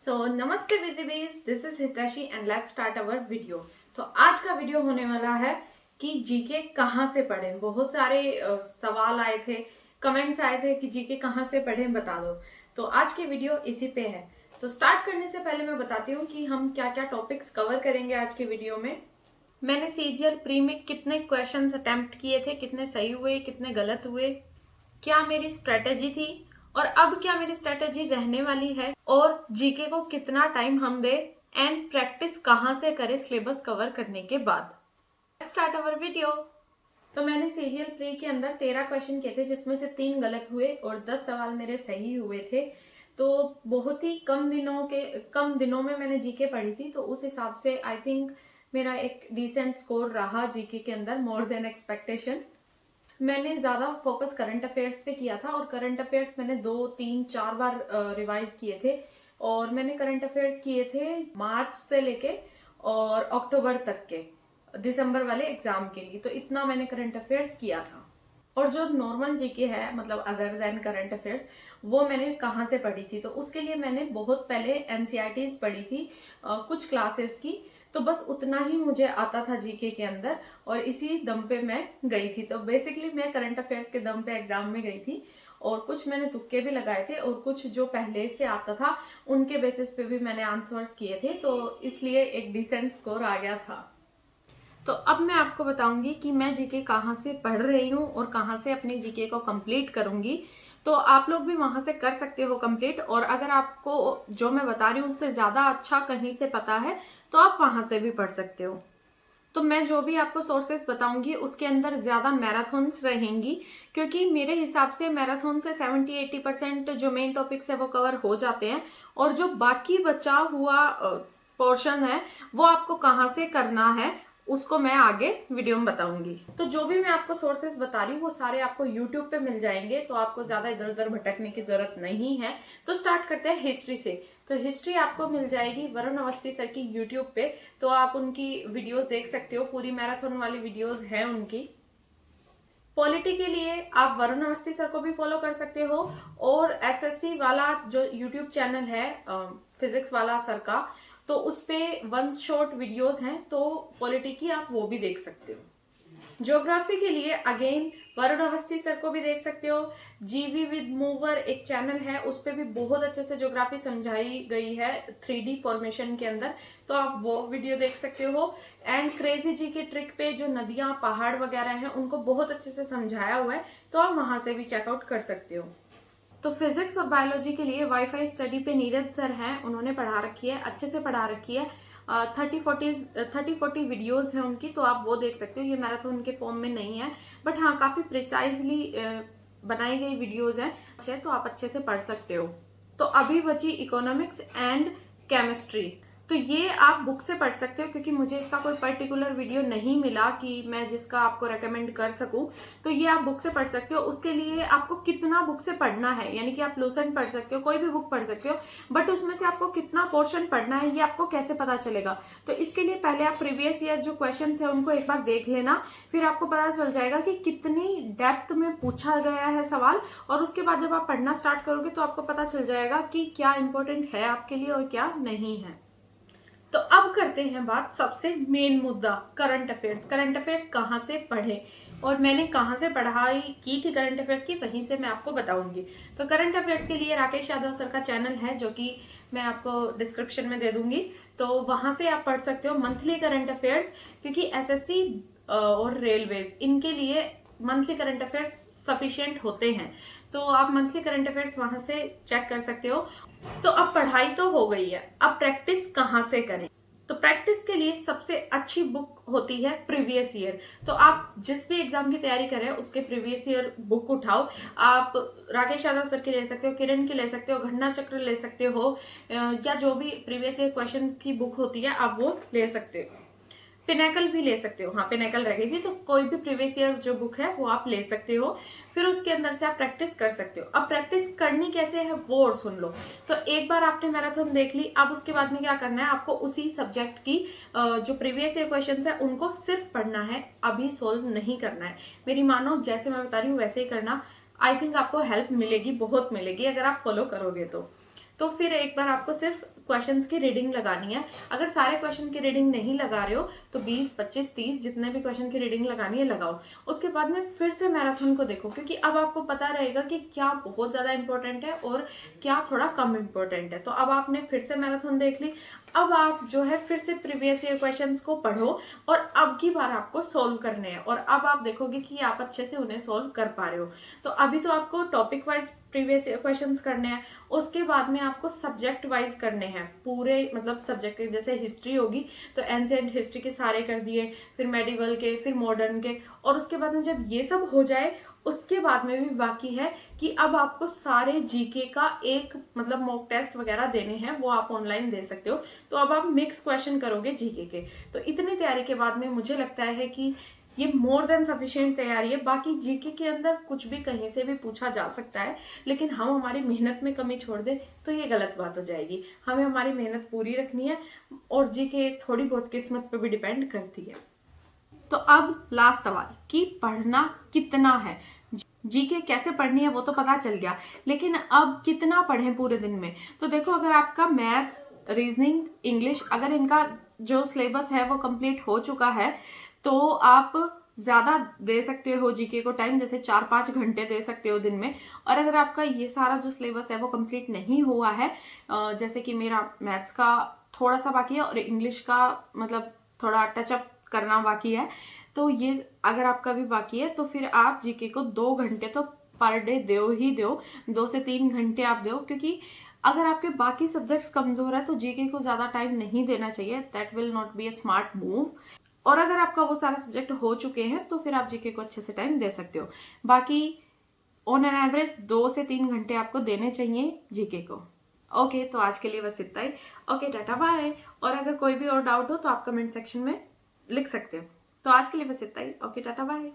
नमस्ते busy, this is हितैषी and let's start our video. तो आज का वीडियो होने वाला है कि जीके कहाँ से पढ़ें। बहुत सारे सवाल आए थे, कमेंट्स आए थे कि जीके कहाँ से पढ़ें बता दो। तो आज की वीडियो इसी पे है। तो स्टार्ट करने से पहले मैं बताती हूँ कि हम क्या क्या टॉपिक्स कवर करेंगे आज के वीडियो में। मैंने सीजीएल प्री में कितने क्वेश्चंस अटेम्प्ट किए थे, कितने सही हुए, कितने गलत हुए, क्या मेरी स्ट्रेटेजी थी और अब क्या मेरी स्ट्रेटेजी रहने वाली है, और जीके को कितना टाइम हम दे एंड प्रैक्टिस कहाँ से करें सिलेबस कवर करने के बाद। Start our video. तो मैंने सीजीएल प्री के अंदर 13 क्वेश्चन किए थे, जिसमें से 3 गलत हुए और 10 सवाल मेरे सही हुए थे। तो बहुत ही कम दिनों में मैंने जीके पढ़ी थी, तो उस हिसाब से आई थिंक मेरा एक डिसेंट स्कोर रहा जीके के अंदर, मोर देन एक्सपेक्टेशन। मैंने ज्यादा फोकस करंट अफेयर्स पे किया था और करंट अफेयर्स मैंने 2-3-4 बार रिवाइज किए थे। और मैंने करंट अफेयर्स किए थे मार्च से लेके और अक्टूबर तक के, दिसंबर वाले एग्जाम के लिए। तो इतना मैंने करंट अफेयर्स किया था। और जो नॉर्मल जीके है, मतलब अदर देन करंट अफेयर्स, वो मैंने कहाँ से पढ़ी थी, तो उसके लिए मैंने बहुत पहले एनसीईआरटीज पढ़ी थी कुछ क्लासेस की। तो बस उतना ही मुझे आता था जीके के अंदर और इसी दम पे मैं गई थी। तो बेसिकली मैं करंट अफेयर्स के दम पे एग्जाम में गई थी और कुछ मैंने तुक्के भी लगाए थे और कुछ जो पहले से आता था उनके बेसिस पे भी मैंने आंसर्स किए थे। तो इसलिए एक डिसेंट स्कोर आ गया था। तो अब मैं आपको बताऊंगी कि मैं जीके कहाँ से पढ़ रही हूँ और कहाँ से अपनी जीके को कंप्लीट करूंगी। तो आप लोग भी वहां से कर सकते हो कंप्लीट, और अगर आपको जो मैं बता रही हूँ उससे ज्यादा अच्छा कहीं से पता है तो आप वहां से भी पढ़ सकते हो। तो मैं जो भी आपको सोर्सेस बताऊंगी उसके अंदर ज्यादा मैराथन्स रहेंगी, क्योंकि मेरे हिसाब से मैराथन से 70-80% जो मेन टॉपिक्स है वो कवर हो जाते हैं, और जो बाकी बचा हुआ पोर्शन है वो आपको कहाँ से करना है उसको मैं आगे वीडियो में बताऊंगी। तो जो भी मैं आपको सोर्सेस बता रही हूँ वो सारे आपको यूट्यूब पे मिल जाएंगे, तो आपको ज्यादा इधर उधर भटकने की जरूरत नहीं है। तो स्टार्ट करते हैं हिस्ट्री से। तो हिस्ट्री आपको मिल जाएगी वरुण अवस्थी सर की यूट्यूब पे, तो आप उनकी वीडियोस देख सकते हो, पूरी मैराथन वाली वीडियोस हैं उनकी। पॉलिटी के लिए आप वरुण अवस्थी सर को भी फॉलो कर सकते हो, और एसएससी वाला जो यूट्यूब चैनल है फिजिक्स वाला सर का, तो उस पे वन शॉट वीडियोस हैं, तो पॉलिटी की आप वो भी देख सकते हो। ज्योग्राफी के लिए अगेन वरुण अवस्थी सर को भी देख सकते हो। जीवी विद मूवर एक चैनल है, उस पे भी बहुत अच्छे से ज्योग्राफी समझाई गई है 3D फॉर्मेशन के अंदर, तो आप वो वीडियो देख सकते हो। एंड क्रेजी जी के ट्रिक पे जो नदियां पहाड़ वगैरह हैं उनको बहुत अच्छे से समझाया हुआ है, तो आप वहां से भी चेकआउट कर सकते हो। तो फिजिक्स और बायोलॉजी के लिए वाईफाई स्टडी पे नीरज सर हैं, उन्होंने पढ़ा रखी है, अच्छे से पढ़ा रखी है। 30-40 वीडियोस हैं उनकी, तो आप वो देख सकते हो। ये मैराथन के फॉर्म में नहीं है, बट हाँ काफी प्रिसाइजली बनाई गई वीडियोस हैं, तो आप अच्छे से पढ़ सकते हो। तो अभी बची इकोनॉमिक्स एंड केमिस्ट्री, तो ये आप बुक से पढ़ सकते हो, क्योंकि मुझे इसका कोई पर्टिकुलर वीडियो नहीं मिला कि मैं जिसका आपको रेकमेंड कर सकूं। तो ये आप बुक से पढ़ सकते हो। उसके लिए आपको कितना बुक से पढ़ना है, यानी कि आप लूसेंट पढ़ सकते हो, कोई भी बुक पढ़ सकते हो, बट उसमें से आपको कितना पोर्शन पढ़ना है ये आपको कैसे पता चलेगा। तो इसके लिए पहले आप प्रीवियस ईयर जो क्वेश्चन है उनको एक बार देख लेना, फिर आपको पता चल जाएगा कि कितनी डेप्थ में पूछा गया है सवाल, और उसके बाद जब आप पढ़ना स्टार्ट करोगे तो आपको पता चल जाएगा कि क्या इंपॉर्टेंट है आपके लिए और क्या नहीं है। तो अब करते हैं बात सबसे मेन मुद्दा, करंट अफेयर्स। करंट अफेयर्स कहाँ से पढ़े और मैंने कहाँ से पढ़ाई की थी करंट अफेयर्स की, वहीं से मैं आपको बताऊंगी। तो करंट अफेयर्स के लिए राकेश यादव सर का चैनल है, जो कि मैं आपको डिस्क्रिप्शन में दे दूंगी, तो वहां से आप पढ़ सकते हो मंथली करंट अफेयर्स, क्योंकि एसएससी और रेलवेज इनके लिए मंथली करंट अफेयर्स सफिशिएंट होते हैं। तो आप मंथली करंट अफेयर्स वहां से चेक कर सकते हो। तो अब पढ़ाई तो हो गई है, अब प्रैक्टिस कहाँ से करें। तो प्रैक्टिस के लिए सबसे अच्छी बुक होती है प्रीवियस ईयर। तो आप जिस भी एग्जाम की तैयारी कर रहे हो उसके प्रीवियस ईयर बुक उठाओ। आप राकेश यादव सर की ले सकते हो, किरण की ले सकते हो, घटना चक्र ले सकते हो, या जो भी प्रीवियस ईयर क्वेश्चन की बुक होती है आप वो ले सकते हो। पिनेकल भी ले सकते हो, हाँ पिनेकल रह गई थी, तो कोई भी प्रीवियस ईयर जो बुक है वो आप ले सकते हो। फिर उसके अंदर से आप प्रैक्टिस कर सकते हो। अब प्रैक्टिस करनी कैसे है वो और सुन लो। तो एक बार आपने मैराथन देख ली, अब उसके बाद में क्या करना है, आपको उसी सब्जेक्ट की जो प्रीवियस ईयर क्वेश्चन है उनको सिर्फ पढ़ना है, अभी सोल्व नहीं करना है। मेरी मानो जैसे मैं बता रही हूँ वैसे ही करना। आई थिंक आपको हेल्प मिलेगी, बहुत मिलेगी, अगर आप फॉलो करोगे तो फिर एक बार आपको सिर्फ क्वेश्चंस की रीडिंग लगानी है। अगर सारे क्वेश्चन की रीडिंग नहीं लगा रहे हो तो 20, 25, 30 जितने भी क्वेश्चन की रीडिंग लगानी है लगाओ। उसके बाद में फिर से मैराथन को देखो, क्योंकि अब आपको पता रहेगा कि क्या बहुत ज्यादा इंपॉर्टेंट है और क्या थोड़ा कम इंपॉर्टेंट है। तो अब आपने फिर से मैराथन देख ली, अब आप जो है फिर से प्रीवियस ईयर क्वेश्चंस को पढ़ो और अब की बार आपको सोल्व करने हैं, और अब आप देखोगे कि आप अच्छे से उन्हें सोल्व कर पा रहे हो। तो अभी तो आपको topic wise previous year questions करने हैं, उसके बाद में आपको सब्जेक्ट वाइज करने हैं पूरे, मतलब सब्जेक्ट के, जैसे हिस्ट्री होगी तो एंशिएंट हिस्ट्री के सारे कर दिए, फिर मेडिवल के, फिर मॉडर्न के, और उसके बाद में जब ये सब हो जाए उसके बाद में भी बाकी है कि अब आपको सारे जीके का एक मतलब मॉक टेस्ट वगैरह देने हैं, वो आप ऑनलाइन दे सकते हो। तो अब आप मिक्स क्वेश्चन करोगे जीके के। तो इतनी तैयारी के बाद में मुझे लगता है कि ये मोर देन सफिशिएंट तैयारी है। बाकी जीके के अंदर कुछ भी कहीं से भी पूछा जा सकता है, लेकिन हम हमारी मेहनत में कमी छोड़ दे तो ये गलत बात हो जाएगी। हमें हमारी मेहनत पूरी रखनी है, और जीके थोड़ी बहुत किस्मत पे भी डिपेंड करती है। तो अब लास्ट सवाल कि पढ़ना कितना है। जीके कैसे पढ़नी है वो तो पता चल गया, लेकिन अब कितना पढ़ें पूरे दिन में। तो देखो, अगर आपका मैथ्स, रीजनिंग, इंग्लिश, अगर इनका जो सिलेबस है वो कंप्लीट हो चुका है तो आप ज्यादा दे सकते हो जीके को टाइम, जैसे 4-5 घंटे दे सकते हो दिन में। और अगर आपका ये सारा जो सिलेबस है वो कंप्लीट नहीं हुआ है, जैसे कि मेरा मैथ्स का थोड़ा सा बाकी है और इंग्लिश का मतलब थोड़ा टचअप करना बाकी है, तो ये अगर आपका भी बाकी है तो फिर आप जीके को 2 घंटे तो पर डे दो ही दो, 2 से 3 घंटे आप दो, क्योंकि अगर आपके बाकी सब्जेक्ट्स कमजोर है तो जीके को ज्यादा टाइम नहीं देना चाहिए। That will not be a smart move. और अगर आपका वो सारे सब्जेक्ट हो चुके हैं तो फिर आप जीके को अच्छे से टाइम दे सकते हो। बाकी ऑन एन एवरेज 2 से 3 घंटे आपको देने चाहिए जीके को। ओके, तो आज के लिए बस इतना ही। Okay, tata bye. और अगर कोई भी और डाउट हो तो आप कमेंट सेक्शन में लिख सकते हो। तो आज के लिए बस इतना ही। Okay, tata bye.